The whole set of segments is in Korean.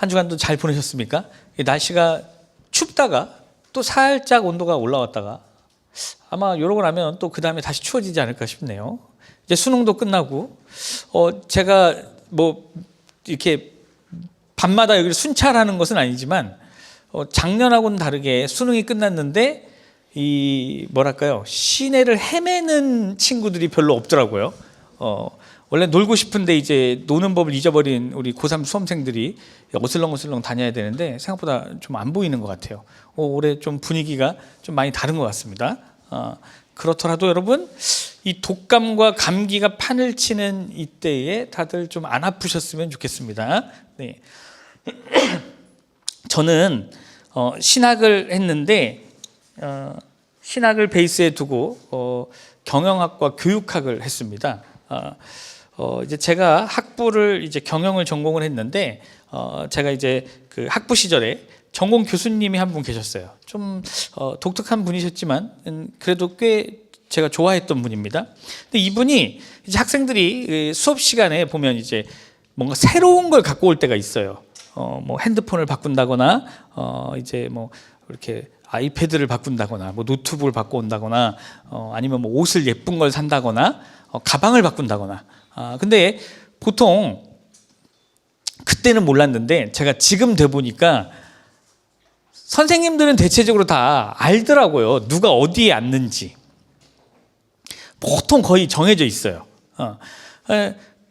한 주간도 잘 보내셨습니까? 날씨가 춥다가 또 살짝 온도가 올라왔다가 아마 이러고 나면 또 그 다음에 다시 추워지지 않을까 싶네요. 이제 수능도 끝나고 제가 뭐 이렇게 밤마다 여기를 순찰하는 것은 아니지만 작년하고는 다르게 수능이 끝났는데 이 뭐랄까요, 시내를 헤매는 친구들이 별로 없더라고요. 원래 놀고 싶은데 이제 노는 법을 잊어버린 우리 고3 수험생들이 어슬렁어슬렁 다녀야 되는데 생각보다 좀 안 보이는 것 같아요. 올해 좀 분위기가 좀 많이 다른 것 같습니다. 그렇더라도 여러분, 이 독감과 감기가 판을 치는 이때에 다들 좀 안 아프셨으면 좋겠습니다. 네. 저는 신학을 했는데 신학을 베이스에 두고 경영학과 교육학을 했습니다. 이제 제가 학부를 이제 경영을 전공을 했는데 제가 이제 그 학부 시절에 전공 교수님이 한 분 계셨어요. 좀 독특한 분이셨지만 그래도 꽤 제가 좋아했던 분입니다. 근데 이분이 이제 학생들이 수업 시간에 보면 이제 뭔가 새로운 걸 갖고 올 때가 있어요. 뭐 핸드폰을 바꾼다거나 이제 뭐 이렇게 아이패드를 바꾼다거나 뭐 노트북을 바꿔 온다거나 아니면 뭐 옷을 예쁜 걸 산다거나 가방을 바꾼다거나. 근데 보통 그때는 몰랐는데 제가 지금 돼 보니까 선생님들은 대체적으로 다 알더라고요. 누가 어디에 앉는지. 보통 거의 정해져 있어요.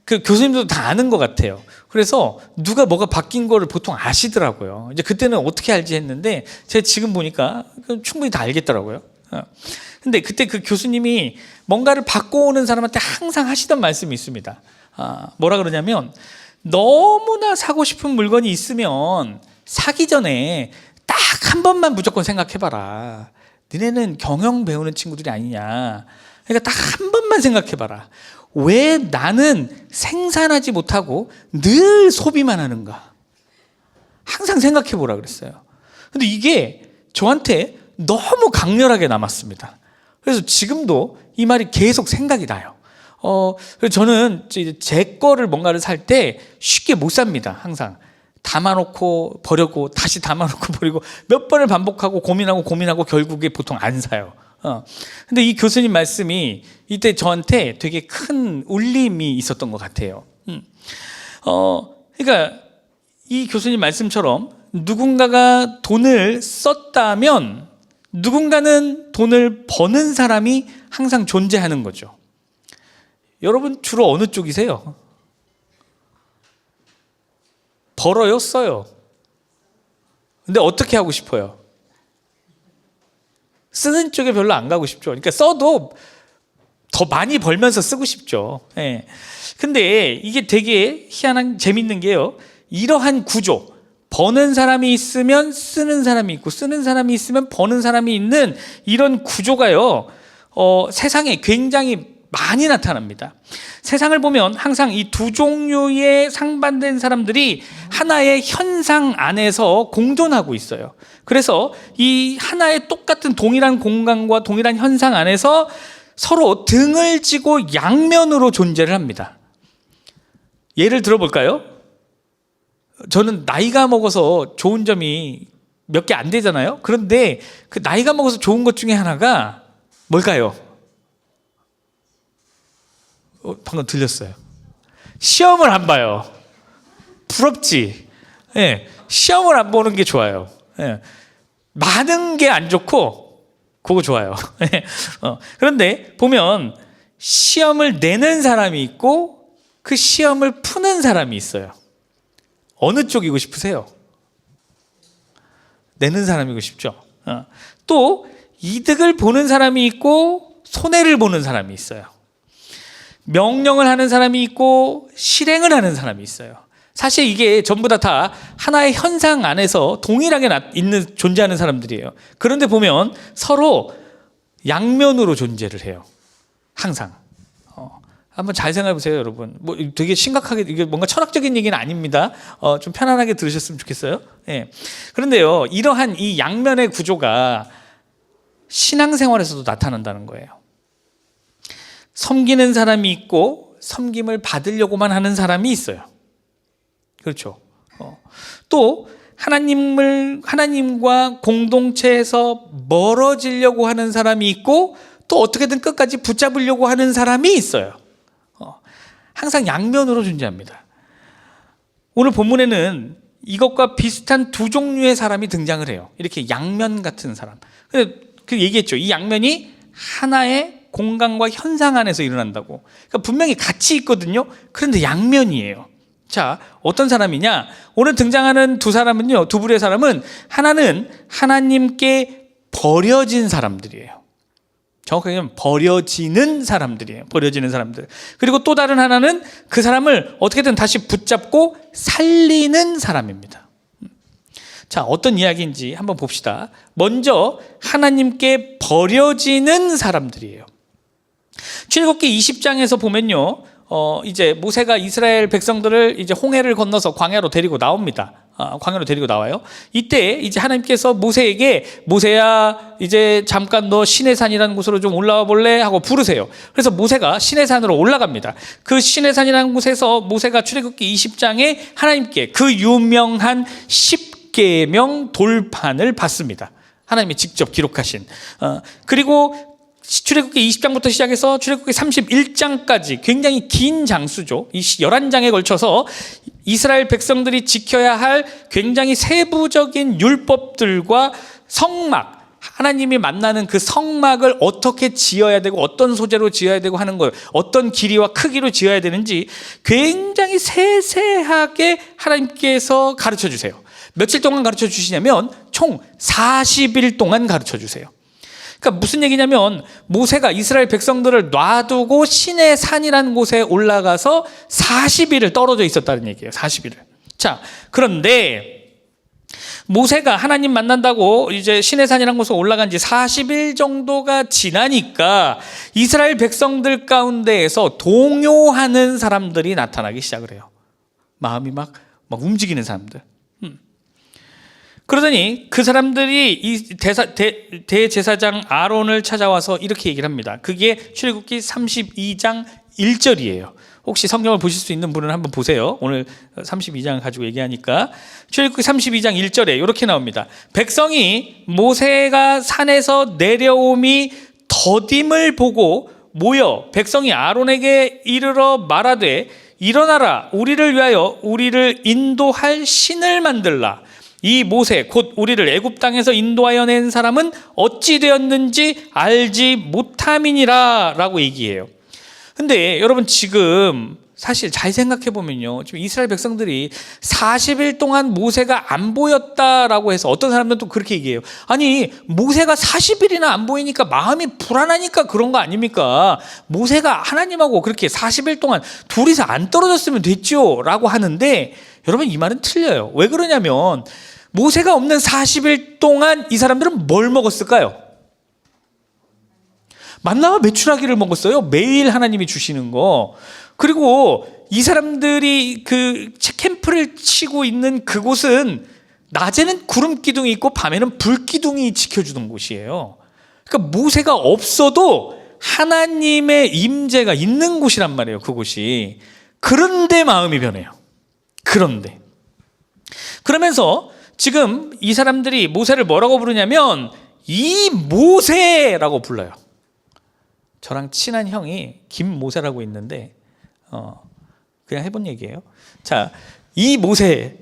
그 교수님들도 다 아는 것 같아요. 그래서 누가 뭐가 바뀐 거를 보통 아시더라고요. 이제 그때는 어떻게 알지 했는데 제가 지금 보니까 충분히 다 알겠더라고요. 근데 그때 그 교수님이 뭔가를 바꿔오는 사람한테 항상 하시던 말씀이 있습니다. 뭐라 그러냐면, 너무나 사고 싶은 물건이 있으면 사기 전에 딱 한 번만 무조건 생각해봐라. 너네는 경영 배우는 친구들이 아니냐. 그러니까 딱 한 번만 생각해봐라. 왜 나는 생산하지 못하고 늘 소비만 하는가? 항상 생각해보라 그랬어요. 근데 이게 저한테 너무 강렬하게 남았습니다. 그래서 지금도 이 말이 계속 생각이 나요. 그래서 저는 제 거를 뭔가를 살 때 쉽게 못 삽니다. 항상 담아놓고 버리고 다시 담아놓고 버리고 몇 번을 반복하고 고민하고 결국에 보통 안 사요. 근데 이 교수님 말씀이 이때 저한테 되게 큰 울림이 있었던 것 같아요. 그러니까 이 교수님 말씀처럼 누군가가 돈을 썼다면 누군가는 돈을 버는 사람이 항상 존재하는 거죠. 여러분 주로 어느 쪽이세요? 벌어요, 써요? 근데 어떻게 하고 싶어요? 쓰는 쪽에 별로 안 가고 싶죠. 그러니까 써도 더 많이 벌면서 쓰고 싶죠. 예. 근데 이게 되게 희한한, 재밌는 게요. 이러한 구조, 버는 사람이 있으면 쓰는 사람이 있고 쓰는 사람이 있으면 버는 사람이 있는 이런 구조가요, 세상에 굉장히 많이 나타납니다. 세상을 보면 항상 이 두 종류의 상반된 사람들이 하나의 현상 안에서 공존하고 있어요. 그래서 이 하나의 똑같은 동일한 공간과 동일한 현상 안에서 서로 등을 지고 양면으로 존재를 합니다. 예를 들어볼까요? 저는 나이가 먹어서 좋은 점이 몇 개 안 되잖아요. 그런데 그 나이가 먹어서 좋은 것 중에 하나가 뭘까요? 방금 들렸어요. 시험을 안 봐요. 부럽지? 예, 시험을 안 보는 게 좋아요. 예, 많은 게 안 좋고 그거 좋아요. 그런데 보면 시험을 내는 사람이 있고 그 시험을 푸는 사람이 있어요. 어느 쪽이고 싶으세요? 내는 사람이고 싶죠. 또 이득을 보는 사람이 있고 손해를 보는 사람이 있어요. 명령을 하는 사람이 있고 실행을 하는 사람이 있어요. 사실 이게 전부 다 하나의 현상 안에서 동일하게 존재하는 사람들이에요. 그런데 보면 서로 양면으로 존재를 해요. 항상. 한번 잘 생각해 보세요, 여러분. 뭐 되게 심각하게, 이게 뭔가 철학적인 얘기는 아닙니다. 좀 편안하게 들으셨으면 좋겠어요. 예. 그런데요, 이러한 이 양면의 구조가 신앙생활에서도 나타난다는 거예요. 섬기는 사람이 있고 섬김을 받으려고만 하는 사람이 있어요. 그렇죠. 또 하나님과 공동체에서 멀어지려고 하는 사람이 있고, 또 어떻게든 끝까지 붙잡으려고 하는 사람이 있어요. 항상 양면으로 존재합니다. 오늘 본문에는 이것과 비슷한 두 종류의 사람이 등장을 해요. 이렇게 양면 같은 사람. 그 얘기했죠. 이 양면이 하나의 공간과 현상 안에서 일어난다고. 그러니까 분명히 같이 있거든요. 그런데 양면이에요. 자, 어떤 사람이냐? 오늘 등장하는 두 사람은요, 두 부류의 사람은, 하나는 하나님께 버려진 사람들이에요. 정확하게 하면 버려지는 사람들이에요. 버려지는 사람들. 그리고 또 다른 하나는 그 사람을 어떻게든 다시 붙잡고 살리는 사람입니다. 자, 어떤 이야기인지 한번 봅시다. 먼저 하나님께 버려지는 사람들이에요. 출애굽기 20장에서 보면요, 이제 모세가 이스라엘 백성들을 이제 홍해를 건너서 광야로 데리고 나옵니다. 광야로 데리고 나와요. 이때 이제 하나님께서 모세에게, 모세야, 이제 잠깐 너 시내산이라는 곳으로 좀 올라와 볼래? 하고 부르세요. 그래서 모세가 시내산으로 올라갑니다. 그 시내산이라는 곳에서 모세가 출애굽기 20장에 하나님께 그 유명한 10계명 돌판을 받습니다. 하나님이 직접 기록하신. 그리고 출애굽기 20장부터 시작해서 출애굽기 31장까지 굉장히 긴 장수죠. 이 11장에 걸쳐서 이스라엘 백성들이 지켜야 할 굉장히 세부적인 율법들과 성막, 하나님이 만나는 그 성막을 어떻게 지어야 되고 어떤 소재로 지어야 되고 하는 걸, 어떤 길이와 크기로 지어야 되는지 굉장히 세세하게 하나님께서 가르쳐 주세요. 며칠 동안 가르쳐 주시냐면 총 40일 동안 가르쳐 주세요. 그러니까 무슨 얘기냐면 모세가 이스라엘 백성들을 놔두고 시내 산이라는 곳에 올라가서 40일을 떨어져 있었다는 얘기예요. 40일을. 자, 그런데 모세가 하나님 만난다고 이제 시내 산이라는 곳에 올라간 지 40일 정도가 지나니까 이스라엘 백성들 가운데에서 동요하는 사람들이 나타나기 시작을 해요. 마음이 막 움직이는 사람들. 그러더니 그 사람들이 이 대제사장 아론을 찾아와서 이렇게 얘기를 합니다. 그게 출애굽기 32장 1절이에요. 혹시 성경을 보실 수 있는 분은 한번 보세요. 오늘 32장 가지고 얘기하니까. 출애굽기 32장 1절에 이렇게 나옵니다. 백성이 모세가 산에서 내려옴이 더딤을 보고 모여 백성이 아론에게 이르러 말하되 일어나라, 우리를 위하여 우리를 인도할 신을 만들라. 이 모세 곧 우리를 애굽 땅에서 인도하여 낸 사람은 어찌 되었는지 알지 못함이니라 라고 얘기해요. 근데 여러분 지금 사실 잘 생각해 보면요, 지금 이스라엘 백성들이 40일 동안 모세가 안 보였다라고 해서 어떤 사람들은 또 그렇게 얘기해요. 아니 모세가 40일이나 안 보이니까 마음이 불안하니까 그런 거 아닙니까? 모세가 하나님하고 그렇게 40일 동안 둘이서 안 떨어졌으면 됐죠 라고 하는데, 여러분 이 말은 틀려요. 왜 그러냐면 모세가 없는 40일 동안 이 사람들은 뭘 먹었을까요? 만나와 메추라기를 먹었어요. 매일 하나님이 주시는 거. 그리고 이 사람들이 그 캠프를 치고 있는 그곳은 낮에는 구름 기둥이 있고 밤에는 불 기둥이 지켜주는 곳이에요. 그러니까 모세가 없어도 하나님의 임재가 있는 곳이란 말이에요. 그곳이. 그런데 마음이 변해요. 그런데 그러면서 지금 이 사람들이 모세를 뭐라고 부르냐면 이 모세라고 불러요. 저랑 친한 형이 김모세라고 있는데 그냥 해본 얘기예요. 자, 이 모세,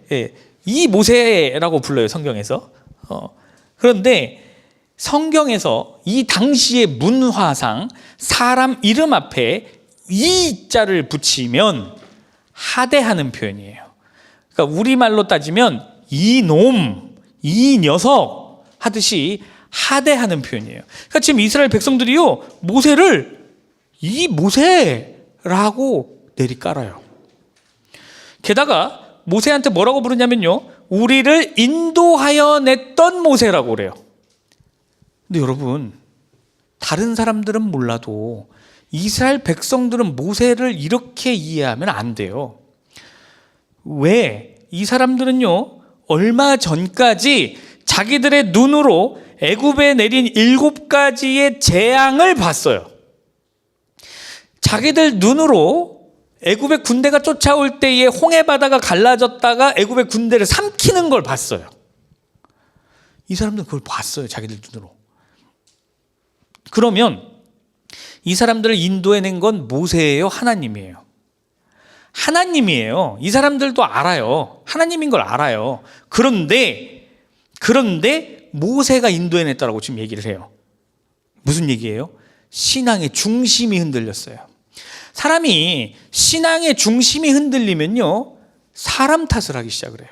이 모세라고 불러요. 성경에서. 그런데 성경에서 이 당시의 문화상 사람 이름 앞에 이 자를 붙이면 하대하는 표현이에요. 그러니까 우리말로 따지면 이놈, 이 녀석 하듯이 하대하는 표현이에요. 그러니까 지금 이스라엘 백성들이요, 모세를 이 모세라고 내리깔아요. 게다가 모세한테 뭐라고 부르냐면요, 우리를 인도하여 냈던 모세라고 그래요. 근데 여러분, 다른 사람들은 몰라도 이스라엘 백성들은 모세를 이렇게 이해하면 안 돼요. 왜? 이 사람들은요, 얼마 전까지 자기들의 눈으로 애굽에 내린 7가지의 재앙을 봤어요. 자기들 눈으로 애굽의 군대가 쫓아올 때에 홍해 바다가 갈라졌다가 애굽의 군대를 삼키는 걸 봤어요. 이 사람들은 그걸 봤어요, 자기들 눈으로. 그러면 이 사람들을 인도해낸 건 모세예요, 하나님이에요? 하나님이에요. 이 사람들도 알아요. 하나님인 걸 알아요. 그런데 모세가 인도해냈다라고 지금 얘기를 해요. 무슨 얘기예요? 신앙의 중심이 흔들렸어요. 사람이 신앙의 중심이 흔들리면요, 사람 탓을 하기 시작을 해요.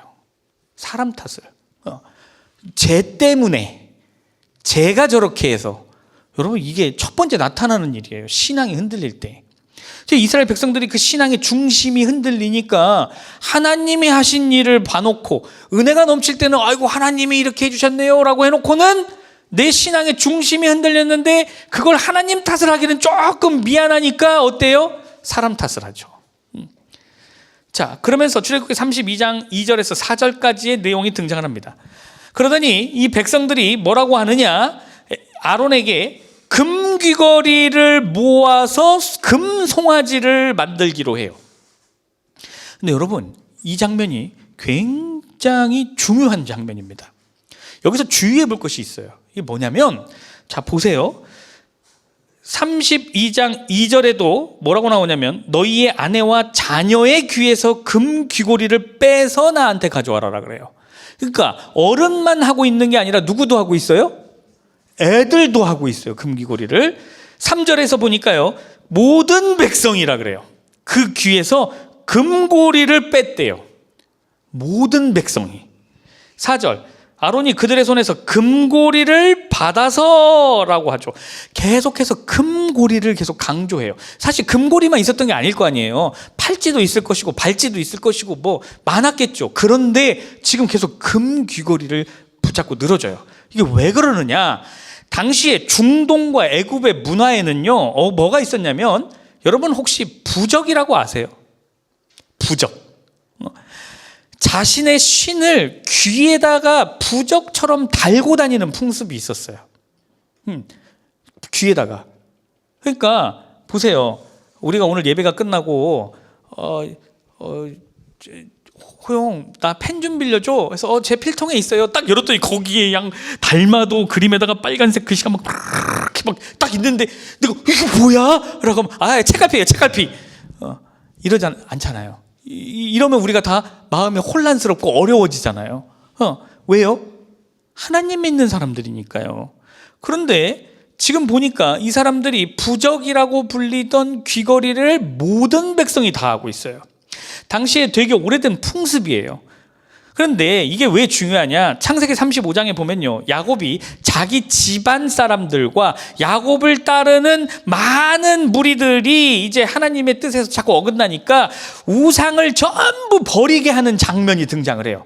사람 탓을. 쟤 때문에, 쟤가 저렇게 해서. 여러분, 이게 첫 번째 나타나는 일이에요. 신앙이 흔들릴 때. 이스라엘 백성들이 그 신앙의 중심이 흔들리니까 하나님이 하신 일을 봐놓고, 은혜가 넘칠 때는 아이고 하나님이 이렇게 해주셨네요 라고 해놓고는 내 신앙의 중심이 흔들렸는데 그걸 하나님 탓을 하기는 조금 미안하니까 어때요? 사람 탓을 하죠. 자, 그러면서 출애굽기 32장 2절에서 4절까지의 내용이 등장을 합니다. 그러더니 이 백성들이 뭐라고 하느냐, 아론에게 금귀걸이를 모아서 금송아지를 만들기로 해요. 근데 여러분, 이 장면이 굉장히 중요한 장면입니다. 여기서 주의해 볼 것이 있어요. 이게 뭐냐면, 자 보세요. 32장 2절에도 뭐라고 나오냐면, 너희의 아내와 자녀의 귀에서 금귀고리를 빼서 나한테 가져와라 그래요. 그러니까 어른만 하고 있는 게 아니라 누구도 하고 있어요? 애들도 하고 있어요, 금귀고리를. 3절에서 보니까요, 모든 백성이라 그래요. 그 귀에서 금고리를 뺐대요. 모든 백성이. 4절, 아론이 그들의 손에서 금고리를 받아서 라고 하죠. 계속해서 금고리를 계속 강조해요. 사실 금고리만 있었던 게 아닐 거 아니에요. 팔찌도 있을 것이고 발찌도 있을 것이고 뭐 많았겠죠. 그런데 지금 계속 금귀고리를 붙잡고 늘어져요. 이게 왜 그러느냐, 당시에 중동과 애굽의 문화에는요, 뭐가 있었냐면, 여러분 혹시 부적이라고 아세요? 부적. 자신의 신을 귀에다가 부적처럼 달고 다니는 풍습이 있었어요. 귀에다가. 그러니까 보세요. 우리가 오늘 예배가 끝나고 호영, 나 펜 좀 빌려줘. 그래서 제 필통에 있어요. 딱 열었더니 거기에 양 달마도 그림에다가 빨간색 글씨가 막 딱 있는데 내가 이거 뭐야? 라고 하면 책갈피예요, 책갈피. 이러지 않잖아요. 이러면 우리가 다 마음이 혼란스럽고 어려워지잖아요. 왜요? 하나님 믿는 사람들이니까요. 그런데 지금 보니까 이 사람들이 부적이라고 불리던 귀걸이를 모든 백성이 다 하고 있어요. 당시에 되게 오래된 풍습이에요. 그런데 이게 왜 중요하냐, 창세기 35장에 보면요, 야곱이 자기 집안 사람들과 야곱을 따르는 많은 무리들이 이제 하나님의 뜻에서 자꾸 어긋나니까 우상을 전부 버리게 하는 장면이 등장을 해요.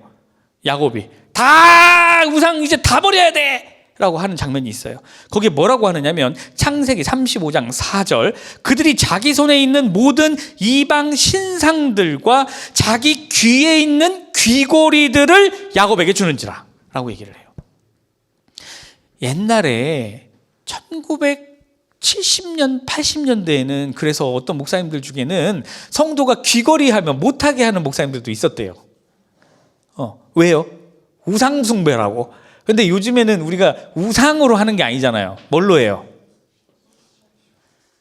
야곱이 다 우상 이제 다 버려야 돼 라고 하는 장면이 있어요. 거기에 뭐라고 하느냐면, 창세기 35장 4절, 그들이 자기 손에 있는 모든 이방 신상들과 자기 귀에 있는 귀고리들을 야곱에게 주는지라 라고 얘기를 해요. 옛날에 1970년 80년대에는 그래서 어떤 목사님들 중에는 성도가 귀걸이 하면 못하게 하는 목사님들도 있었대요. 왜요? 우상 숭배라고. 근데 요즘에는 우리가 우상으로 하는 게 아니잖아요. 뭘로 해요?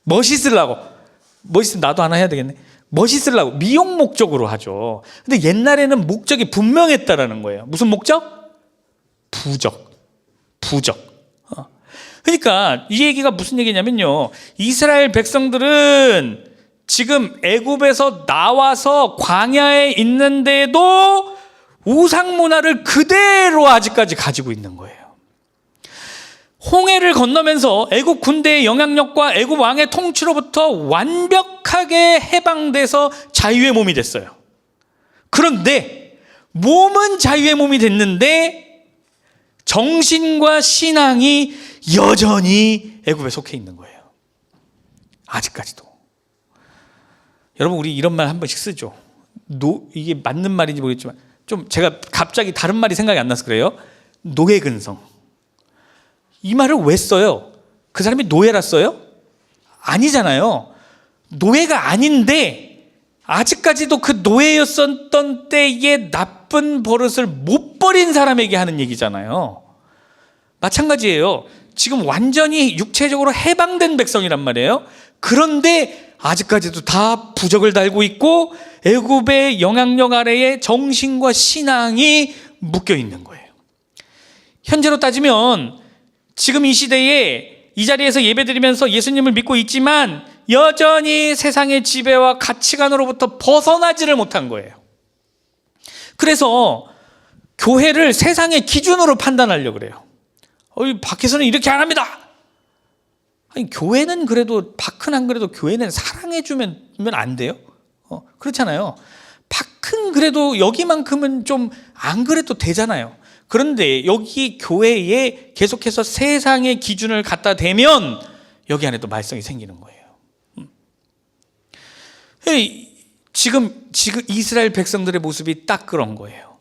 멋있으려고. 멋있으면 나도 하나 해야 되겠네. 멋있으려고 미용 목적으로 하죠. 근데 옛날에는 목적이 분명했다라는 거예요. 무슨 목적? 부적. 그러니까 이 얘기가 무슨 얘기냐면요, 이스라엘 백성들은 지금 애굽에서 나와서 광야에 있는데도 우상 문화를 그대로 아직까지 가지고 있는 거예요. 홍해를 건너면서 애굽 군대의 영향력과 애굽 왕의 통치로부터 완벽하게 해방돼서 자유의 몸이 됐어요. 그런데 몸은 자유의 몸이 됐는데 정신과 신앙이 여전히 애굽에 속해 있는 거예요. 아직까지도. 여러분, 우리 이런 말 한 번씩 쓰죠. 이게 맞는 말인지 모르겠지만 좀 제가 갑자기 다른 말이 생각이 안 나서 그래요. 노예근성. 이 말을 왜 써요? 그 사람이 노예라 써요? 아니잖아요. 노예가 아닌데 아직까지도 그 노예였었던 때의 나쁜 버릇을 못 버린 사람에게 하는 얘기잖아요. 마찬가지예요. 지금 완전히 육체적으로 해방된 백성이란 말이에요. 그런데 아직까지도 다 부적을 달고 있고 애굽의 영향력 아래에 정신과 신앙이 묶여 있는 거예요. 현재로 따지면 지금 이 시대에 이 자리에서 예배드리면서 예수님을 믿고 있지만 여전히 세상의 지배와 가치관으로부터 벗어나지를 못한 거예요. 그래서 교회를 세상의 기준으로 판단하려고 그래요. 밖에서는 이렇게 안 합니다. 아니, 교회는 그래도, 밖은 안 그래도 교회는 사랑해주면 안 돼요? 그렇잖아요. 밖은 그래도 여기만큼은 좀 안 그래도 되잖아요. 그런데 여기 교회에 계속해서 세상의 기준을 갖다 대면 여기 안에 또 말썽이 생기는 거예요. 지금 이스라엘 백성들의 모습이 딱 그런 거예요.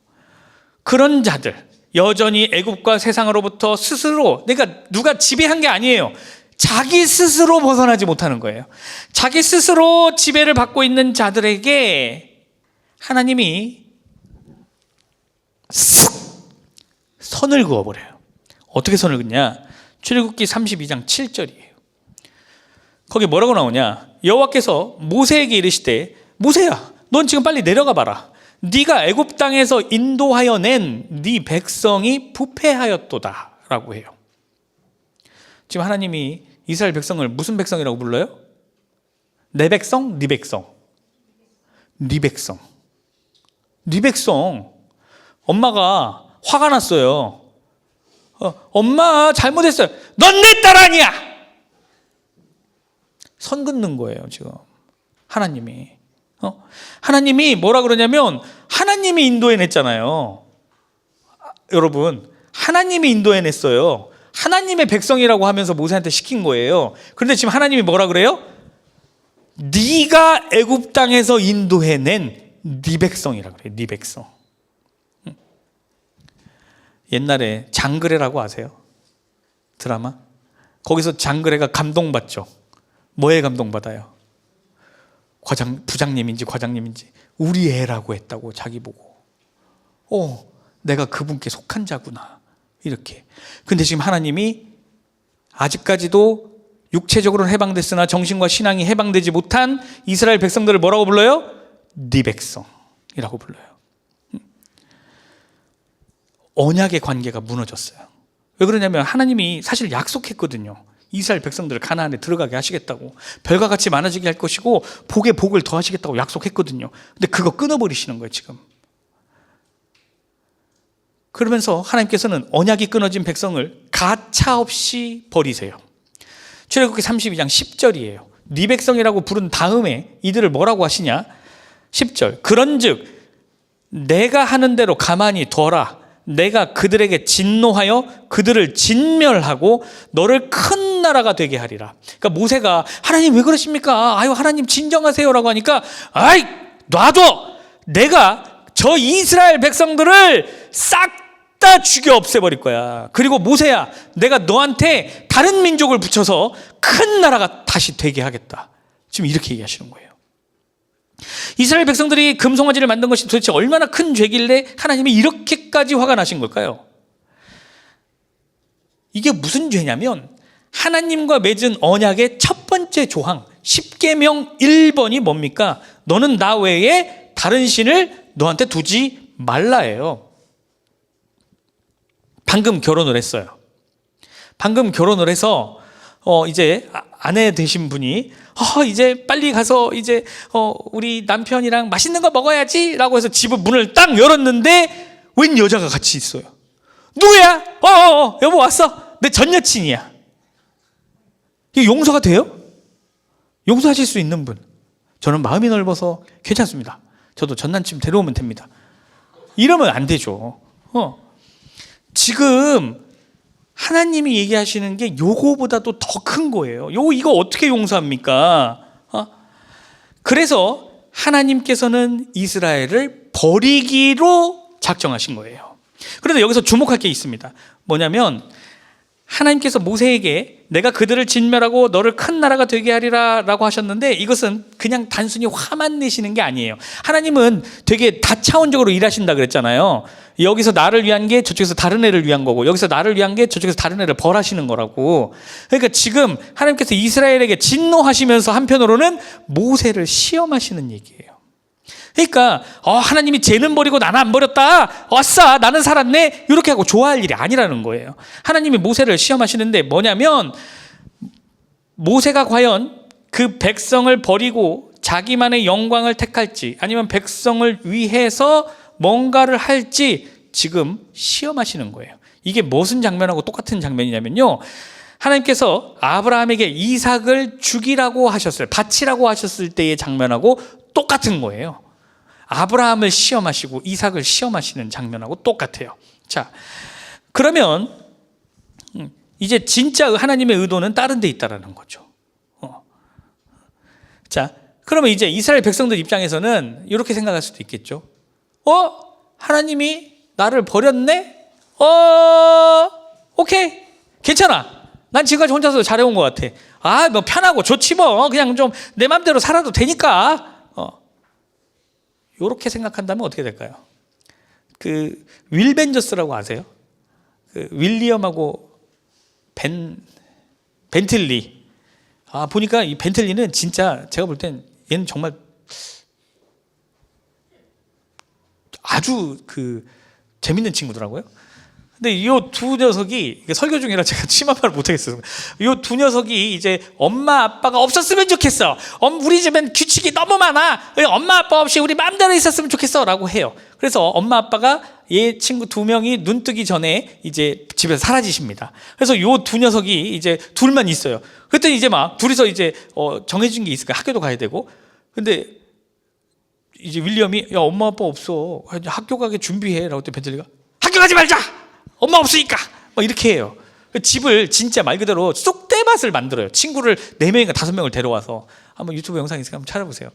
그런 자들, 여전히 애굽과 세상으로부터 스스로, 그러니까 누가 지배한 게 아니에요. 자기 스스로 벗어나지 못하는 거예요. 자기 스스로 지배를 받고 있는 자들에게 하나님이 선을 그어버려요. 어떻게 선을 긋냐? 출애굽기 32장 7절이에요. 거기 뭐라고 나오냐? 여호와께서 모세에게 이르시되, 모세야, 넌 지금 빨리 내려가 봐라. 네가 애굽 땅에서 인도하여 낸 네 백성이 부패하였도다 라고 해요. 지금 하나님이 이스라엘 백성을 무슨 백성이라고 불러요? 내 백성? 네 백성. 네 백성. 네 백성. 엄마가 화가 났어요. 엄마 잘못했어요. 넌 내 딸 아니야. 선 긋는 거예요 지금 하나님이. 하나님이 뭐라 그러냐면 하나님이 인도해냈잖아요. 여러분, 하나님이 인도해냈어요. 하나님의 백성이라고 하면서 모세한테 시킨 거예요. 그런데 지금 하나님이 뭐라 그래요? 네가 애굽 땅에서 인도해낸 네 백성이라고 그래요. 네 백성. 옛날에 장그래라고 아세요? 드라마? 거기서 장그래가 감동받죠. 뭐에 감동받아요? 부장님인지 과장님인지 우리 애라고 했다고 자기 보고. 내가 그분께 속한 자구나. 이렇게. 근데 지금 하나님이 아직까지도 육체적으로는 해방됐으나 정신과 신앙이 해방되지 못한 이스라엘 백성들을 뭐라고 불러요? 네 백성이라고 불러요. 언약의 관계가 무너졌어요. 왜 그러냐면 하나님이 사실 약속했거든요. 이스라엘 백성들을 가나안에 들어가게 하시겠다고, 별과 같이 많아지게 할 것이고 복에 복을 더하시겠다고 약속했거든요. 근데 그거 끊어버리시는 거예요 지금. 그러면서 하나님께서는 언약이 끊어진 백성을 가차없이 버리세요. 출애굽기 32장 10절이에요. 네 백성이라고 부른 다음에 이들을 뭐라고 하시냐? 10절. 그런즉 내가 하는 대로 가만히 둬라. 내가 그들에게 진노하여 그들을 진멸하고 너를 큰 나라가 되게 하리라. 그러니까 모세가 하나님 왜 그러십니까? 아유 하나님 진정하세요라고 하니까 아이 놔둬. 내가 저 이스라엘 백성들을 싹 다 죽여 없애버릴 거야. 그리고 모세야, 내가 너한테 다른 민족을 붙여서 큰 나라가 다시 되게 하겠다. 지금 이렇게 얘기하시는 거예요. 이스라엘 백성들이 금송아지를 만든 것이 도대체 얼마나 큰 죄길래 하나님이 이렇게까지 화가 나신 걸까요? 이게 무슨 죄냐면 하나님과 맺은 언약의 첫 번째 조항 10계명 1번이 뭡니까? 너는 나 외에 다른 신을 너한테 두지 말라예요. 방금 결혼을 했어요. 방금 결혼을 해서 이제 아내 되신 분이 이제 빨리 가서 이제 우리 남편이랑 맛있는 거 먹어야지라고 해서 집 문을 딱 열었는데 웬 여자가 같이 있어요. 누구야? 여보 왔어. 내 전 여친이야. 이게 용서가 돼요? 용서하실 수 있는 분. 저는 마음이 넓어서 괜찮습니다. 저도 전 남친 데려오면 됩니다. 이러면 안 되죠. 지금 하나님이 얘기하시는 게 요거보다도 더 큰 거예요. 이거 어떻게 용서합니까? 그래서 하나님께서는 이스라엘을 버리기로 작정하신 거예요. 그런데 여기서 주목할 게 있습니다. 뭐냐면 하나님께서 모세에게 내가 그들을 진멸하고 너를 큰 나라가 되게 하리라 라고 하셨는데, 이것은 그냥 단순히 화만 내시는 게 아니에요. 하나님은 되게 다차원적으로 일하신다 그랬잖아요. 여기서 나를 위한 게 저쪽에서 다른 애를 위한 거고, 여기서 나를 위한 게 저쪽에서 다른 애를 벌하시는 거라고. 그러니까 지금 하나님께서 이스라엘에게 진노하시면서 한편으로는 모세를 시험하시는 얘기예요. 그러니까 하나님이 쟤는 버리고 나는 안 버렸다, 아싸 나는 살았네, 이렇게 하고 좋아할 일이 아니라는 거예요. 하나님이 모세를 시험하시는데 뭐냐면, 모세가 과연 그 백성을 버리고 자기만의 영광을 택할지, 아니면 백성을 위해서 뭔가를 할지 지금 시험하시는 거예요. 이게 무슨 장면하고 똑같은 장면이냐면요, 하나님께서 아브라함에게 이삭을 죽이라고 하셨어요. 바치라고 하셨을 때의 장면하고 똑같은 거예요. 아브라함을 시험하시고 이삭을 시험하시는 장면하고 똑같아요. 자, 그러면 이제 진짜 하나님의 의도는 다른 데 있다라는 거죠. 자, 그러면 이제 이스라엘 백성들 입장에서는 이렇게 생각할 수도 있겠죠. 하나님이 나를 버렸네? 오케이, 괜찮아. 난 지금까지 혼자서 잘해온 것 같아. 뭐 편하고 좋지 뭐. 그냥 좀 내 맘대로 살아도 되니까. 이렇게 생각한다면 어떻게 될까요? 그 윌 벤저스라고 아세요? 그 윌리엄하고 벤틀리. 보니까 이 벤틀리는 진짜 제가 볼 땐 얘는 정말 아주 그 재밌는 친구더라고요. 근데 이 두 녀석이, 설교 중이라 제가 치마말을 못하겠어요. 이 두 녀석이 이제 엄마 아빠가 없었으면 좋겠어. 우리 집엔 규칙이 너무 많아. 엄마 아빠 없이 우리 마음대로 있었으면 좋겠어 라고 해요. 그래서 엄마 아빠가 얘 친구 두 명이 눈 뜨기 전에 이제 집에서 사라지십니다. 그래서 이 두 녀석이 이제 둘만 있어요. 그랬더니 이제 막 둘이서 이제 정해진 게 있으니까 학교도 가야 되고. 근데 이제 윌리엄이 야, 엄마 아빠 없어, 학교 가게 준비해 라고 했더니 벤틀리가 학교 가지 말자, 엄마 없으니까, 막 이렇게 해요. 집을 진짜 말 그대로 쑥대밭을 만들어요. 친구를 4명인가 5명을 데려와서, 한번 유튜브 영상 있으니까 한번 찾아보세요.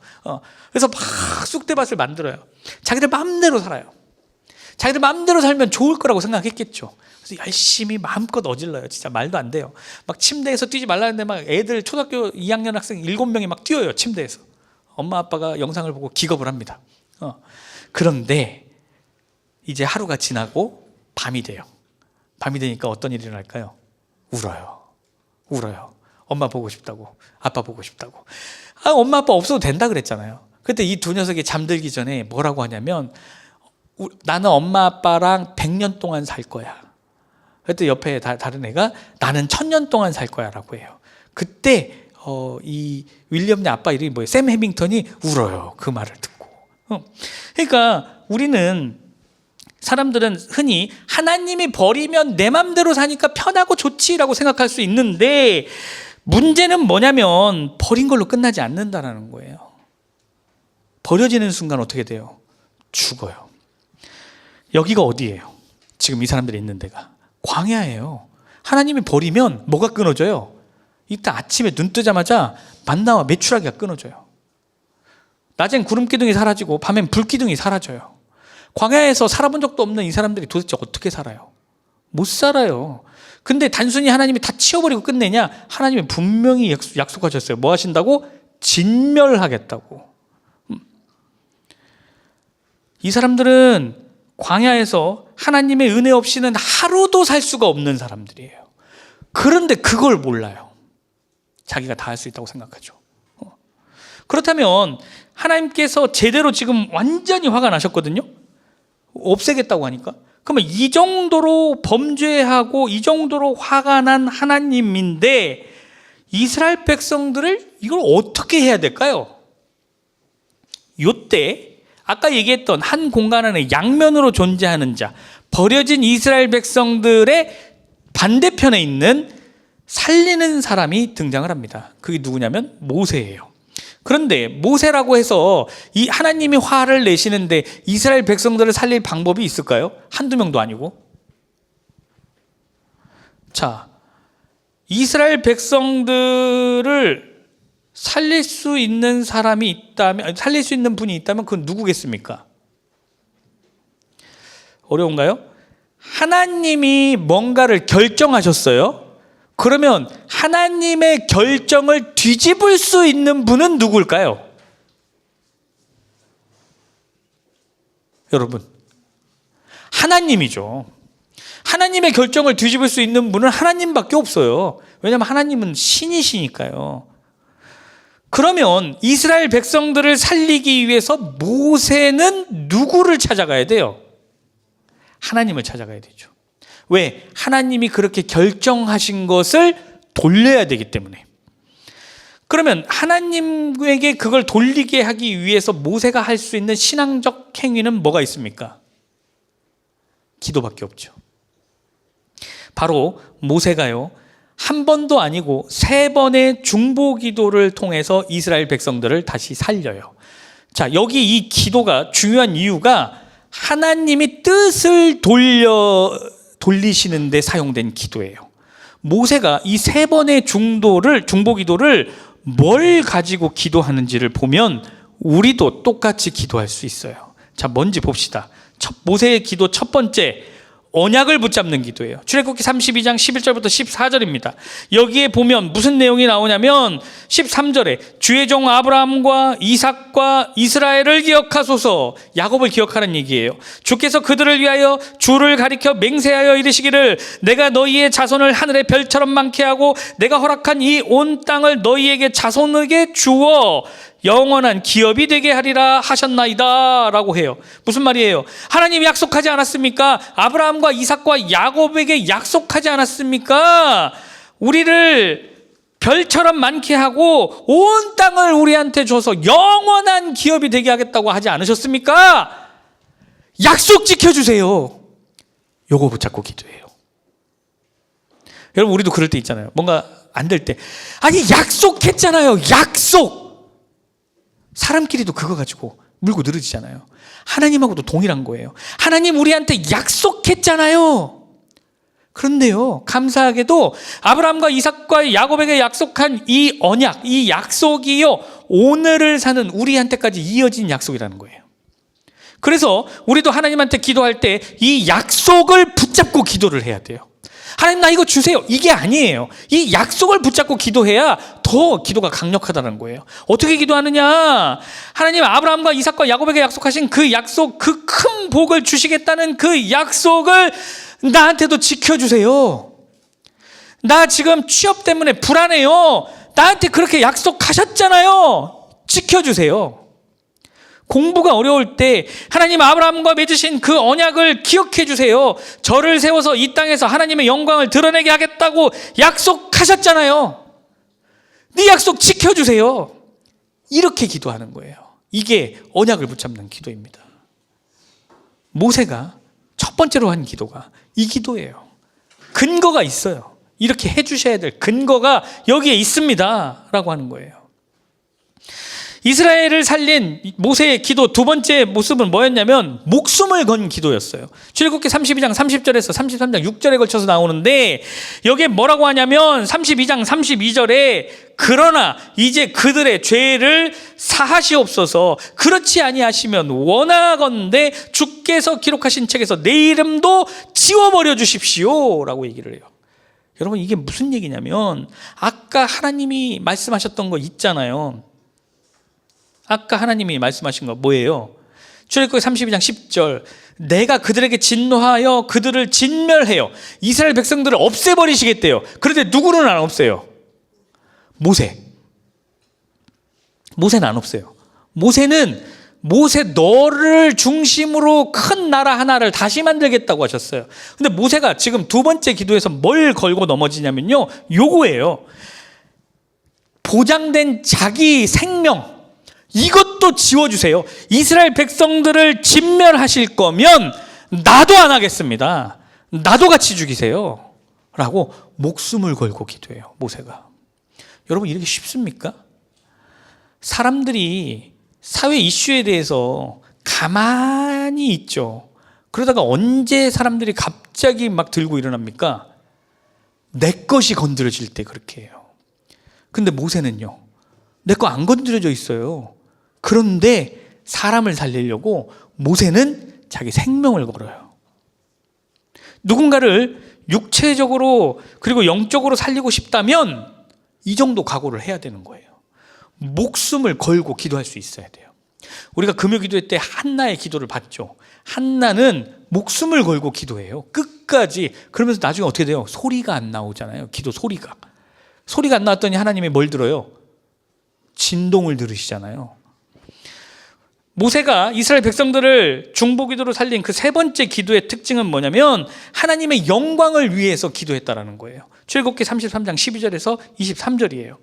그래서 막 쑥대밭을 만들어요. 자기들 마음대로 살아요. 자기들 마음대로 살면 좋을 거라고 생각했겠죠. 그래서 열심히 마음껏 어질러요. 진짜 말도 안 돼요. 막 침대에서 뛰지 말라는데 막 애들 초등학교 2학년 학생 7명이 막 뛰어요. 침대에서. 엄마 아빠가 영상을 보고 기겁을 합니다. 그런데 이제 하루가 지나고 밤이 돼요. 밤이 되니까 어떤 일이 일어날까요? 울어요. 엄마 보고 싶다고, 아빠 보고 싶다고. 엄마 아빠 없어도 된다 그랬잖아요. 그때 이 두 녀석이 잠들기 전에 뭐라고 하냐면, 나는 엄마 아빠랑 100년 동안 살 거야. 그때 옆에 다른 애가 나는 1000년 동안 살 거야 라고 해요. 그때 이 윌리엄의 아빠 이름이 뭐예요? 샘 해밍턴이 울어요. 그 말을 듣고. 그러니까 우리는, 사람들은 흔히 하나님이 버리면 내 맘대로 사니까 편하고 좋지라고 생각할 수 있는데, 문제는 뭐냐면 버린 걸로 끝나지 않는다는 거예요. 버려지는 순간 어떻게 돼요? 죽어요. 여기가 어디예요? 지금 이 사람들이 있는 데가 광야예요. 하나님이 버리면 뭐가 끊어져요? 이따 아침에 눈 뜨자마자 만나와 메추라기가 끊어져요. 낮엔 구름 기둥이 사라지고 밤엔 불 기둥이 사라져요. 광야에서 살아본 적도 없는 이 사람들이 도대체 어떻게 살아요? 못 살아요. 근데 단순히 하나님이 다 치워버리고 끝내냐? 하나님이 분명히 약속하셨어요. 뭐 하신다고? 진멸하겠다고. 이 사람들은 광야에서 하나님의 은혜 없이는 하루도 살 수가 없는 사람들이에요. 그런데 그걸 몰라요. 자기가 다 할 수 있다고 생각하죠. 그렇다면 하나님께서 제대로 지금 완전히 화가 나셨거든요. 없애겠다고 하니까. 그러면 이 정도로 범죄하고 이 정도로 화가 난 하나님인데 이스라엘 백성들을 이걸 어떻게 해야 될까요? 요때 아까 얘기했던 한 공간 안에 양면으로 존재하는 자, 버려진 이스라엘 백성들의 반대편에 있는 살리는 사람이 등장을 합니다. 그게 누구냐면 모세예요. 그런데 모세라고 해서 이 하나님이 화를 내시는데 이스라엘 백성들을 살릴 방법이 있을까요? 한두 명도 아니고. 자, 이스라엘 백성들을 살릴 수 있는 사람이 있다면, 살릴 수 있는 분이 있다면 그건 누구겠습니까? 어려운가요? 하나님이 뭔가를 결정하셨어요. 그러면 하나님의 결정을 뒤집을 수 있는 분은 누굴까요? 여러분, 하나님이죠. 하나님의 결정을 뒤집을 수 있는 분은 하나님밖에 없어요. 왜냐하면 하나님은 신이시니까요. 그러면 이스라엘 백성들을 살리기 위해서 모세는 누구를 찾아가야 돼요? 하나님을 찾아가야 되죠. 왜? 하나님이 그렇게 결정하신 것을 돌려야 되기 때문에. 그러면 하나님에게 그걸 돌리게 하기 위해서 모세가 할 수 있는 신앙적 행위는 뭐가 있습니까? 기도밖에 없죠. 바로 모세가요, 한 번도 아니고 3번의 중보 기도를 통해서 이스라엘 백성들을 다시 살려요. 자, 여기 이 기도가 중요한 이유가 하나님이 뜻을 돌리시는 데 사용된 기도예요. 모세가 이 3번의 중보 기도를 뭘 가지고 기도하는지를 보면 우리도 똑같이 기도할 수 있어요. 자, 뭔지 봅시다. 모세의 기도 첫 번째, 언약을 붙잡는 기도예요. 출애굽기 32장 11절부터 14절입니다. 여기에 보면 무슨 내용이 나오냐면 13절에 주의 종 아브라함과 이삭과 이스라엘을 기억하소서, 야곱을 기억하는 얘기예요. 주께서 그들을 위하여 주를 가리켜 맹세하여 이르시기를 내가 너희의 자손을 하늘의 별처럼 많게 하고 내가 허락한 이 온 땅을 너희에게 자손에게 주어 영원한 기업이 되게 하리라 하셨나이다 라고 해요. 무슨 말이에요? 하나님이 약속하지 않았습니까? 아브라함과 이삭과 야곱에게 약속하지 않았습니까? 우리를 별처럼 많게 하고 온 땅을 우리한테 줘서 영원한 기업이 되게 하겠다고 하지 않으셨습니까? 약속 지켜주세요. 요거 붙잡고 기도해요. 여러분, 우리도 그럴 때 있잖아요. 뭔가 안 될 때, 아니 약속했잖아요. 약속. 사람끼리도 그거 가지고 물고 늘어지잖아요. 하나님하고도 동일한 거예요. 하나님 우리한테 약속했잖아요. 그런데요, 감사하게도 아브라함과 이삭과 야곱에게 약속한 이 언약, 이 약속이요, 오늘을 사는 우리한테까지 이어진 약속이라는 거예요. 그래서 우리도 하나님한테 기도할 때 이 약속을 붙잡고 기도를 해야 돼요. 하나님 나 이거 주세요, 이게 아니에요. 이 약속을 붙잡고 기도해야 더 기도가 강력하다는 거예요. 어떻게 기도하느냐? 하나님 아브라함과 이삭과 야곱에게 약속하신 그 약속, 그 큰 복을 주시겠다는 그 약속을 나한테도 지켜주세요. 나 지금 취업 때문에 불안해요. 나한테 그렇게 약속하셨잖아요. 지켜주세요. 공부가 어려울 때 하나님 아브라함과 맺으신 그 언약을 기억해 주세요. 저를 세워서 이 땅에서 하나님의 영광을 드러내게 하겠다고 약속하셨잖아요. 네 약속 지켜주세요. 이렇게 기도하는 거예요. 이게 언약을 붙잡는 기도입니다. 모세가 첫 번째로 한 기도가 이 기도예요. 근거가 있어요. 이렇게 해주셔야 될 근거가 여기에 있습니다 라고 하는 거예요. 이스라엘을 살린 모세의 기도 두 번째 모습은 뭐였냐면 목숨을 건 기도였어요. 출애굽기 32장 30절에서 33장 6절에 걸쳐서 나오는데 여기에 뭐라고 하냐면 32장 32절에 그러나 이제 그들의 죄를 사하시옵소서, 그렇지 아니하시면 원하건대 주께서 기록하신 책에서 내 이름도 지워버려 주십시오 라고 얘기를 해요. 여러분, 이게 무슨 얘기냐면 아까 하나님이 말씀하셨던 거 있잖아요. 아까 하나님이 말씀하신 거 뭐예요? 출애굽기 32장 10절, 내가 그들에게 진노하여 그들을 진멸해요. 이스라엘 백성들을 없애버리시겠대요. 그런데 누구는 안 없애요? 모세. 모세는 안 없애요. 모세 너를 중심으로 큰 나라 하나를 다시 만들겠다고 하셨어요. 근데 모세가 지금 두 번째 기도에서 뭘 걸고 넘어지냐면요, 요거예요. 보장된 자기 생명, 이것도 지워주세요. 이스라엘 백성들을 진멸하실 거면 나도 안 하겠습니다. 나도 같이 죽이세요 라고 목숨을 걸고 기도해요, 모세가. 여러분, 이렇게 쉽습니까? 사람들이 사회 이슈에 대해서 가만히 있죠. 그러다가 언제 사람들이 갑자기 막 들고 일어납니까? 내 것이 건드려질 때 그렇게 해요. 근데 모세는요, 내 거 안 건드려져 있어요. 그런데 사람을 살리려고 모세는 자기 생명을 걸어요. 누군가를 육체적으로 그리고 영적으로 살리고 싶다면 이 정도 각오를 해야 되는 거예요. 목숨을 걸고 기도할 수 있어야 돼요. 우리가 금요 기도회 때 한나의 기도를 봤죠. 한나는 목숨을 걸고 기도해요. 끝까지. 그러면서 나중에 어떻게 돼요? 소리가 안 나오잖아요. 기도 소리가 안 나왔더니 하나님이 뭘 들어요? 진동을 들으시잖아요. 모세가 이스라엘 백성들을 중보기도로 살린 그 세 번째 기도의 특징은 뭐냐면 하나님의 영광을 위해서 기도했다라는 거예요. 출애굽기 33장 12절에서 23절이에요.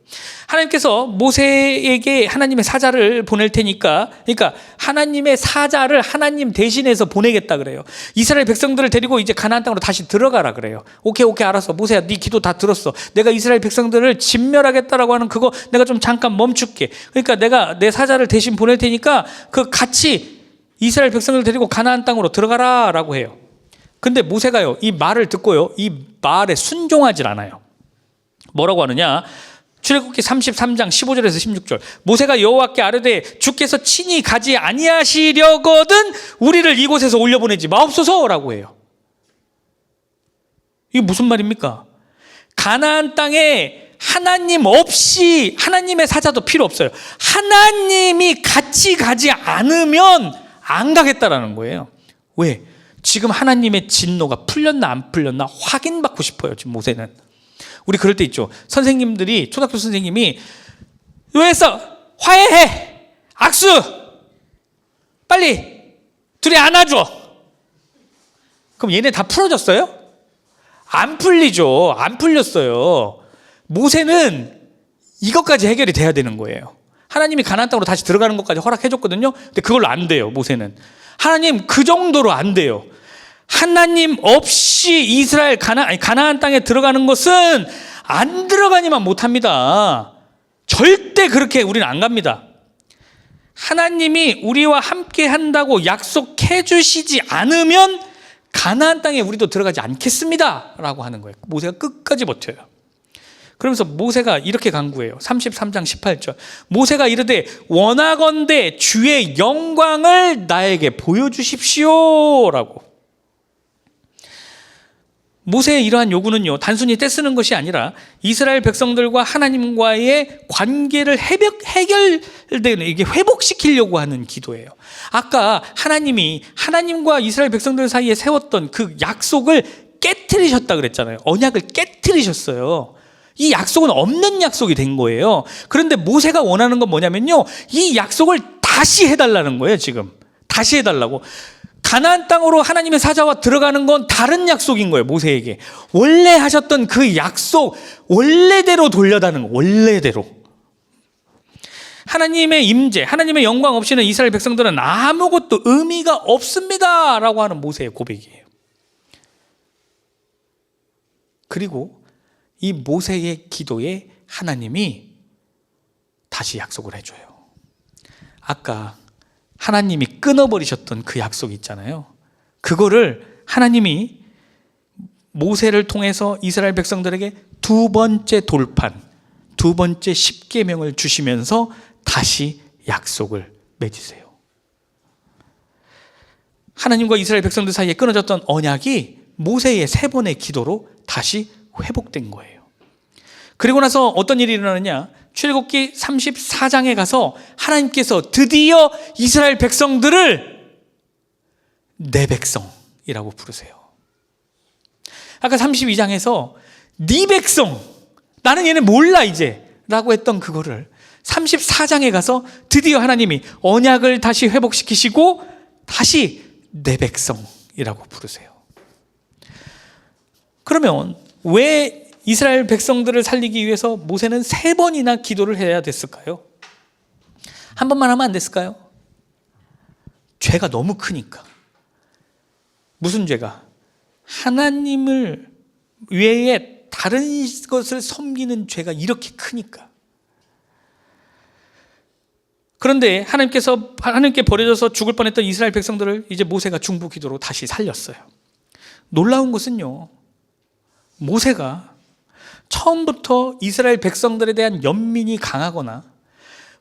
하나님께서 모세에게 하나님의 사자를 보낼 테니까, 그러니까 하나님의 사자를 하나님 대신해서 보내겠다 그래요. 이스라엘 백성들을 데리고 이제 가나안 땅으로 다시 들어가라 그래요. 오케이 알았어. 모세야, 네 기도 다 들었어. 내가 이스라엘 백성들을 진멸하겠다라고 하는 그거 내가 좀 잠깐 멈출게. 그러니까 내가 내 사자를 대신 보낼 테니까 그 같이 이스라엘 백성들을 데리고 가나안 땅으로 들어가라라고 해요. 근데 모세가요, 이 말을 듣고요, 이 말에 순종하질 않아요. 뭐라고 하느냐? 출애굽기 33장 15절에서 16절. 모세가 여호와께 아뢰되 주께서 친히 가지 아니하시려거든 우리를 이곳에서 올려보내지 마옵소서라고 해요. 이게 무슨 말입니까? 가나안 땅에 하나님 없이 하나님의 사자도 필요 없어요. 하나님이 같이 가지 않으면 안 가겠다라는 거예요. 왜? 지금 하나님의 진노가 풀렸나 안 풀렸나 확인받고 싶어요. 지금 모세는. 우리 그럴 때 있죠. 선생님들이, 초등학교 선생님이 왜 했어? 화해해. 악수. 빨리 둘이 안아줘. 그럼 얘네 다 풀어졌어요? 안 풀리죠. 안 풀렸어요. 모세는 이것까지 해결이 돼야 되는 거예요. 하나님이 가나안 땅으로 다시 들어가는 것까지 허락해줬거든요. 근데 그걸로 안 돼요. 모세는. 하나님 그 정도로 안 돼요. 하나님 없이 이스라엘 가나안 땅에 들어가는 것은 안 들어가니만 못합니다. 절대 그렇게 우리는 안 갑니다. 하나님이 우리와 함께 한다고 약속해 주시지 않으면 가나안 땅에 우리도 들어가지 않겠습니다 라고 하는 거예요. 모세가 끝까지 버텨요. 그러면서 모세가 이렇게 간구해요. 33장 18절. 모세가 이르되 원하건대 주의 영광을 나에게 보여주십시오 라고. 모세의 이러한 요구는요, 단순히 떼쓰는 것이 아니라 이스라엘 백성들과 하나님과의 관계를 해결되는, 이게 회복시키려고 하는 기도예요. 아까 하나님이 하나님과 이스라엘 백성들 사이에 세웠던 그 약속을 깨트리셨다 그랬잖아요. 언약을 깨트리셨어요. 이 약속은 없는 약속이 된 거예요. 그런데 모세가 원하는 건 뭐냐면요, 이 약속을 다시 해달라는 거예요. 지금 다시 해달라고. 가나안 땅으로 하나님의 사자와 들어가는 건 다른 약속인 거예요. 모세에게 원래 하셨던 그 약속 원래대로 돌려다는 거. 원래대로. 하나님의 임재, 하나님의 영광 없이는 이스라엘 백성들은 아무것도 의미가 없습니다 라고 하는 모세의 고백이에요. 그리고 이 모세의 기도에 하나님이 다시 약속을 해줘요. 아까 하나님이 끊어버리셨던 그 약속 있잖아요. 그거를 하나님이 모세를 통해서 이스라엘 백성들에게 두 번째 돌판, 두 번째 십계명을 주시면서 다시 약속을 맺으세요. 하나님과 이스라엘 백성들 사이에 끊어졌던 언약이 모세의 세 번의 기도로 다시 회복된 거예요. 그리고 나서 어떤 일이 일어나느냐? 출애굽기 34장에 가서 하나님께서 드디어 이스라엘 백성들을 내 백성이라고 부르세요. 아까 32장에서 네 백성, 나는 얘네 몰라 이제 라고 했던 그거를 34장에 가서 드디어 하나님이 언약을 다시 회복시키시고 다시 내 백성이라고 부르세요. 그러면 왜 이스라엘 백성들을 살리기 위해서 모세는 3번이나 기도를 해야 됐을까요? 한 번만 하면 안 됐을까요? 죄가 너무 크니까. 무슨 죄가? 하나님을 외에 다른 것을 섬기는 죄가 이렇게 크니까. 그런데 하나님께 버려져서 죽을 뻔했던 이스라엘 백성들을 이제 모세가 중보 기도로 다시 살렸어요. 놀라운 것은요, 모세가 처음부터 이스라엘 백성들에 대한 연민이 강하거나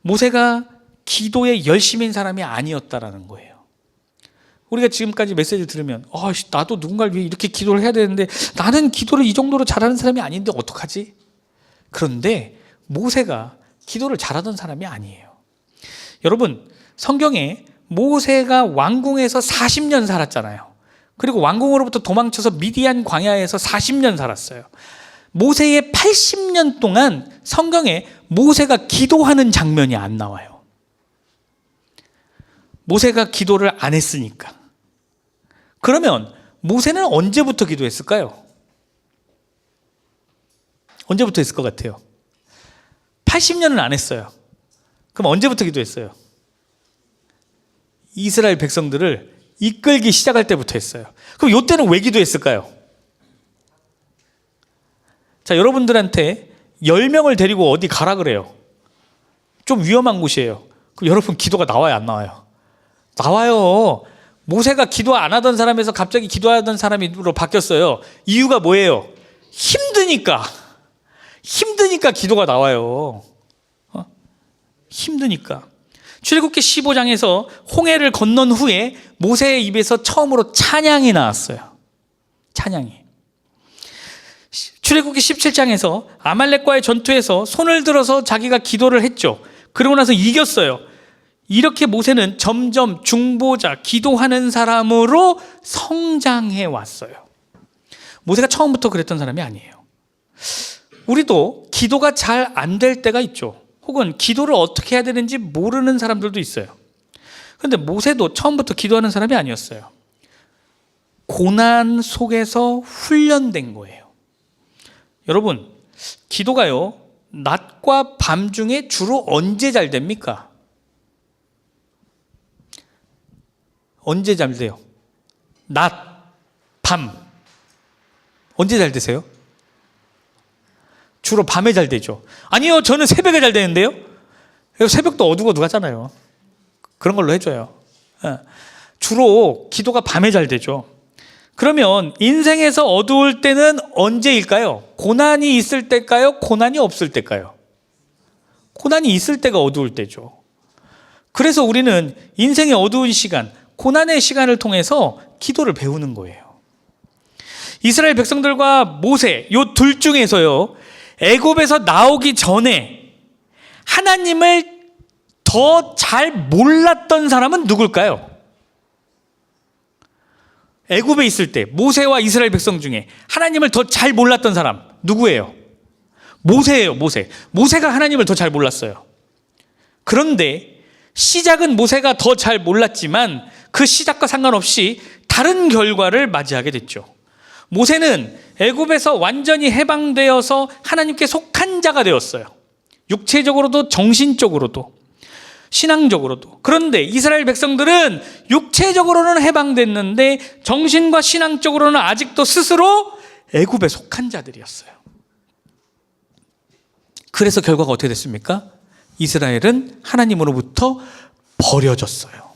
모세가 기도에 열심인 사람이 아니었다라는 거예요. 우리가 지금까지 메시지 들으면 나도 누군가를 위해 이렇게 기도를 해야 되는데 나는 기도를 이 정도로 잘하는 사람이 아닌데 어떡하지? 그런데 모세가 기도를 잘하던 사람이 아니에요. 여러분, 성경에 모세가 왕궁에서 40년 살았잖아요. 그리고 왕궁으로부터 도망쳐서 미디안 광야에서 40년 살았어요. 모세의 80년 동안 성경에 모세가 기도하는 장면이 안 나와요. 모세가 기도를 안 했으니까. 그러면 모세는 언제부터 기도했을까요? 언제부터 했을 것 같아요? 80년은 안 했어요. 그럼 언제부터 기도했어요? 이스라엘 백성들을 이끌기 시작할 때부터 했어요. 그럼 이때는 왜 기도했을까요? 자, 여러분들한테 10명을 데리고 어디 가라 그래요. 좀 위험한 곳이에요. 그럼 여러분 기도가 나와요, 안 나와요? 나와요. 모세가 기도 안 하던 사람에서 갑자기 기도하던 사람으로 바뀌었어요. 이유가 뭐예요? 힘드니까 기도가 나와요. 힘드니까. 출애굽기 15장에서 홍해를 건넌 후에 모세의 입에서 처음으로 찬양이 나왔어요. 찬양이. 출애굽기 17장에서 아말렉과의 전투에서 손을 들어서 자기가 기도를 했죠. 그러고 나서 이겼어요. 이렇게 모세는 점점 중보자, 기도하는 사람으로 성장해 왔어요. 모세가 처음부터 그랬던 사람이 아니에요. 우리도 기도가 잘 안 될 때가 있죠. 혹은 기도를 어떻게 해야 되는지 모르는 사람들도 있어요. 그런데 모세도 처음부터 기도하는 사람이 아니었어요. 고난 속에서 훈련된 거예요. 여러분, 기도가요, 낮과 밤 중에 주로 언제 잘 됩니까? 언제 잘 돼요? 낮, 밤. 언제 잘 되세요? 주로 밤에 잘 되죠. 아니요, 저는 새벽에 잘 되는데요. 새벽도 어둑어둑하잖아요. 그런 걸로 해줘요. 주로 기도가 밤에 잘 되죠. 그러면 인생에서 어두울 때는 언제일까요? 고난이 있을 때일까요? 고난이 없을 때일까요? 고난이 있을 때가 어두울 때죠. 그래서 우리는 인생의 어두운 시간, 고난의 시간을 통해서 기도를 배우는 거예요. 이스라엘 백성들과 모세, 요 둘 중에서요, 애굽에서 나오기 전에 하나님을 더 잘 몰랐던 사람은 누굴까요? 애굽에 있을 때 모세와 이스라엘 백성 중에 하나님을 더 잘 몰랐던 사람 누구예요? 모세예요. 모세가 하나님을 더 잘 몰랐어요. 그런데 시작은 모세가 더 잘 몰랐지만 그 시작과 상관없이 다른 결과를 맞이하게 됐죠. 모세는 애굽에서 완전히 해방되어서 하나님께 속한 자가 되었어요. 육체적으로도 정신적으로도 신앙적으로도. 그런데 이스라엘 백성들은 육체적으로는 해방됐는데 정신과 신앙적으로는 아직도 스스로 애굽에 속한 자들이었어요. 그래서 결과가 어떻게 됐습니까? 이스라엘은 하나님으로부터 버려졌어요.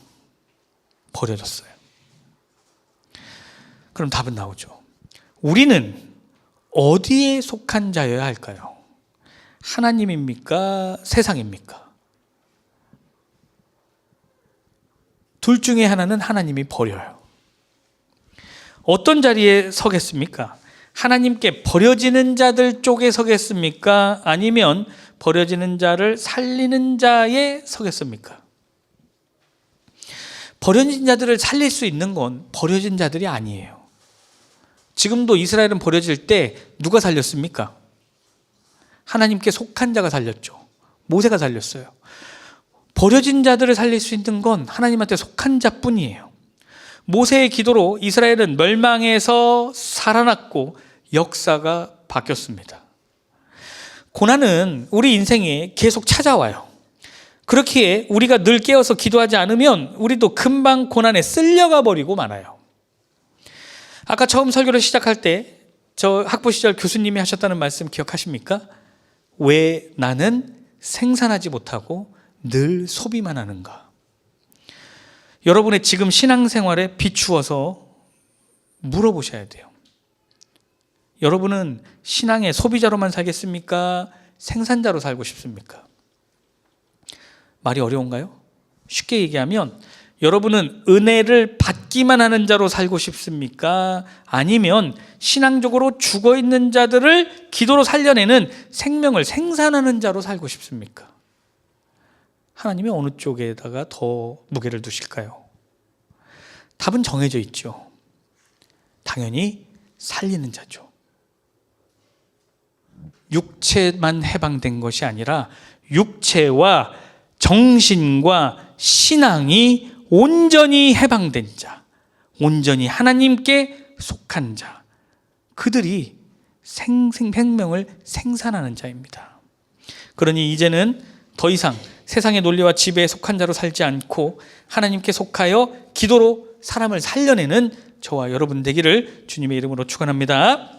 그럼 답은 나오죠. 우리는 어디에 속한 자여야 할까요? 하나님입니까? 세상입니까? 둘 중에 하나는 하나님이 버려요. 어떤 자리에 서겠습니까? 하나님께 버려지는 자들 쪽에 서겠습니까? 아니면 버려지는 자를 살리는 자에 서겠습니까? 버려진 자들을 살릴 수 있는 건 버려진 자들이 아니에요. 지금도 이스라엘은 버려질 때 누가 살렸습니까? 하나님께 속한 자가 살렸죠. 모세가 살렸어요. 버려진 자들을 살릴 수 있는 건 하나님한테 속한 자뿐이에요. 모세의 기도로 이스라엘은 멸망에서 살아났고 역사가 바뀌었습니다. 고난은 우리 인생에 계속 찾아와요. 그렇기에 우리가 늘 깨어서 기도하지 않으면 우리도 금방 고난에 쓸려가 버리고 말아요. 아까 처음 설교를 시작할 때 저 학부 시절 교수님이 하셨다는 말씀 기억하십니까? 왜 나는 생산하지 못하고 늘 소비만 하는가? 여러분의 지금 신앙생활에 비추어서 물어보셔야 돼요. 여러분은 신앙의 소비자로만 살겠습니까? 생산자로 살고 싶습니까? 말이 어려운가요? 쉽게 얘기하면 여러분은 은혜를 받기만 하는 자로 살고 싶습니까? 아니면 신앙적으로 죽어있는 자들을 기도로 살려내는 생명을 생산하는 자로 살고 싶습니까? 하나님이 어느 쪽에다가 더 무게를 두실까요? 답은 정해져 있죠. 당연히 살리는 자죠. 육체만 해방된 것이 아니라 육체와 정신과 신앙이 온전히 해방된 자, 온전히 하나님께 속한 자, 그들이 생명을 생산하는 자입니다. 그러니 이제는 더 이상 세상의 논리와 지배에 속한 자로 살지 않고 하나님께 속하여 기도로 사람을 살려내는 저와 여러분 되기를 주님의 이름으로 축원합니다.